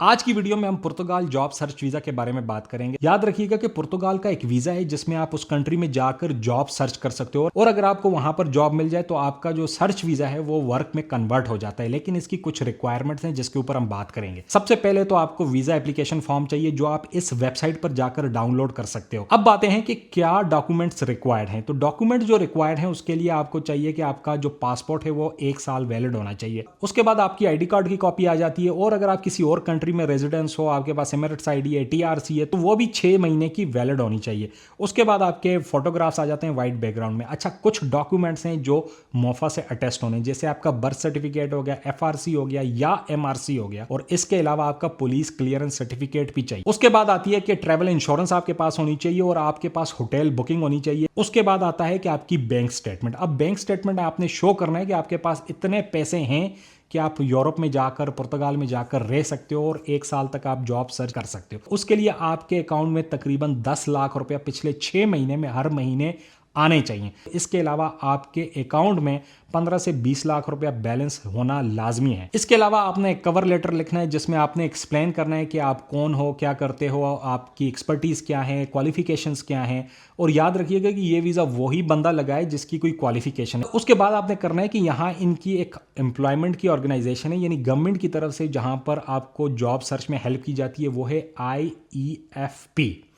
आज की वीडियो में हम पुर्तगाल जॉब सर्च वीजा के बारे में बात करेंगे। याद रखिएगा कि पुर्तगाल का एक वीजा है जिसमें आप उस कंट्री में जाकर जॉब सर्च कर सकते हो और अगर आपको वहां पर जॉब मिल जाए तो आपका जो सर्च वीजा है वो वर्क में कन्वर्ट हो जाता है। लेकिन इसकी कुछ रिक्वायरमेंट्स हैं जिसके ऊपर हम बात करेंगे। सबसे पहले तो आपको वीजा एप्लीकेशन फॉर्म चाहिए जो आप इस वेबसाइट पर जाकर डाउनलोड कर सकते हो। अब बातें हैं कि क्या डॉक्यूमेंट्स रिक्वायर्ड हैं। तो डॉक्यूमेंट जो रिक्वायर्ड है उसके लिए आपको चाहिए कि आपका जो पासपोर्ट है वो 1 साल वैलिड होना चाहिए। उसके बाद आपकी आईडी कार्ड की कॉपी आ जाती है और अगर आप किसी और कंट्री में रेजिडेंस हो, आपके पास एमिरेट्स आईडी है, टीआरसी है, तो वो भी 6 महीने की वैलिड होनी चाहिए। उसके बाद आपके फोटोग्राफ्स आ जाते हैं वाइट बैकग्राउंड में। अच्छा, कुछ डॉक्यूमेंट्स हैं जो मोफा से अटेस्ट होने, जैसे आपका बर्थ सर्टिफिकेट हो गया, एफआरसी हो गया या एमआरसी हो गया, और इसके अलावा आपका पुलिस क्लियरेंस सर्टिफिकेट भी चाहिए। उसके बाद आती है कि ट्रैवल इंश्योरेंस आपके पास होनी चाहिए और आपके पास होटल बुकिंग होनी चाहिए। उसके बाद आता है कि आपकी बैंक स्टेटमेंट। अब बैंक स्टेटमेंट आपने शो करना है कि आपके पास इतने पैसे हैं कि आप यूरोप में जाकर, पुर्तगाल में जाकर रह सकते हो और 1 साल तक आप जॉब सर्च कर सकते हो। उसके लिए आपके अकाउंट में तकरीबन 10 लाख रुपया पिछले 6 महीने में हर महीने आने चाहिए। इसके अलावा आपके अकाउंट में 15 से 20 लाख रुपया बैलेंस होना लाजमी है। इसके अलावा आपने एक कवर लेटर लिखना है जिसमें आपने एक्सप्लेन करना है कि आप कौन हो, क्या करते हो, आपकी एक्सपर्टीज क्या है, क्वालिफिकेशंस क्या हैं। और याद रखिएगा कि ये वीज़ा वही बंदा लगाए जिसकी कोई क्वालिफिकेशन है। उसके बाद आपने करना है कि यहाँ इनकी एक एम्प्लॉयमेंट की ऑर्गेनाइजेशन है, यानी गवर्नमेंट की तरफ से जहाँ पर आपको जॉब सर्च में हेल्प की जाती है, वो है IEFP.PT।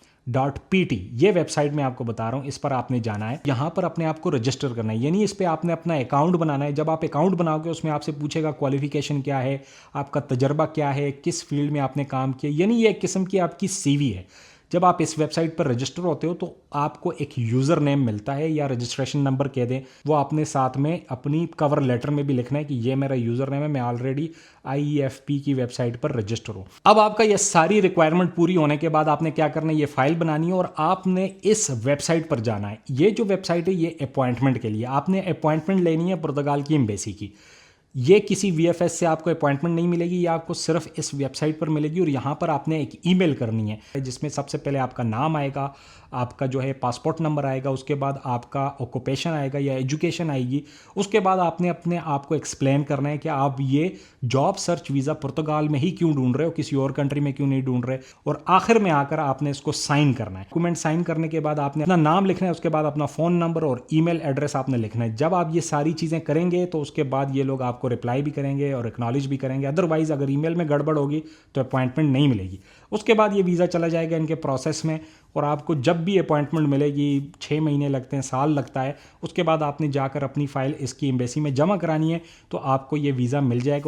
ये वेबसाइट मैं आपको बता रहा हूँ, इस पर आपने जाना है। यहाँ पर अपने आप को रजिस्टर करना है, यानी इस पे आपने अपना अकाउंट बनाना है। जब आप अकाउंट बनाओगे उसमें आपसे पूछेगा क्वालिफिकेशन क्या है, आपका तजर्बा क्या है, किस फील्ड में आपने काम किया, यानी ये एक किस्म की आपकी CV है। जब आप इस वेबसाइट पर रजिस्टर होते हो तो आपको एक यूज़र नेम मिलता है या रजिस्ट्रेशन नंबर कह दें, वो आपने साथ में अपनी कवर लेटर में भी लिखना है कि ये मेरा यूज़र नेम है, मैं ऑलरेडी IEFP की वेबसाइट पर रजिस्टर हूँ। अब आपका ये सारी रिक्वायरमेंट पूरी होने के बाद आपने क्या करना है, ये फाइल बनानी है और आपने इस वेबसाइट पर जाना है। ये जो वेबसाइट है ये अपॉइंटमेंट के लिए, आपने अपॉइंटमेंट लेनी है पुर्तगाल की एम्बेसी की। ये किसी VFS से आपको अपॉइंटमेंट नहीं मिलेगी, ये आपको सिर्फ इस वेबसाइट पर मिलेगी। और यहाँ पर आपने एक ईमेल करनी है जिसमें सबसे पहले आपका नाम आएगा, आपका जो है पासपोर्ट नंबर आएगा, उसके बाद आपका ऑक्यूपेशन आएगा या एजुकेशन आएगी। उसके बाद आपने अपने आप को एक्सप्लेन करना है कि आप ये जॉब सर्च वीज़ा पुर्तगाल में ही क्यों ढूंढ रहे हो, किसी और कंट्री में क्यों नहीं ढूंढ रहे। और आखिर में आकर आपने इसको साइन करना है। डॉक्यूमेंट साइन करने के बाद आपने अपना नाम लिखना है, उसके बाद अपना फ़ोन नंबर और ईमेल एड्रेस आपने लिखना है। जब आप ये सारी चीज़ें करेंगे तो उसके बाद ये लोग आपको रिप्लाई भी करेंगे और एक्नॉलेज भी करेंगे। अदरवाइज अगर ईमेल में गड़बड़ होगी तो अपॉइंटमेंट नहीं मिलेगी। उसके बाद ये वीज़ा चला जाएगा इनके प्रोसेस में और आपको जब भी अपॉइंटमेंट मिलेगी, 6 महीने लगते हैं, साल लगता है, उसके बाद आपने जाकर अपनी फ़ाइल इसकी एम्बेसी में जमा करानी है तो आपको ये वीज़ा मिल जाएगा।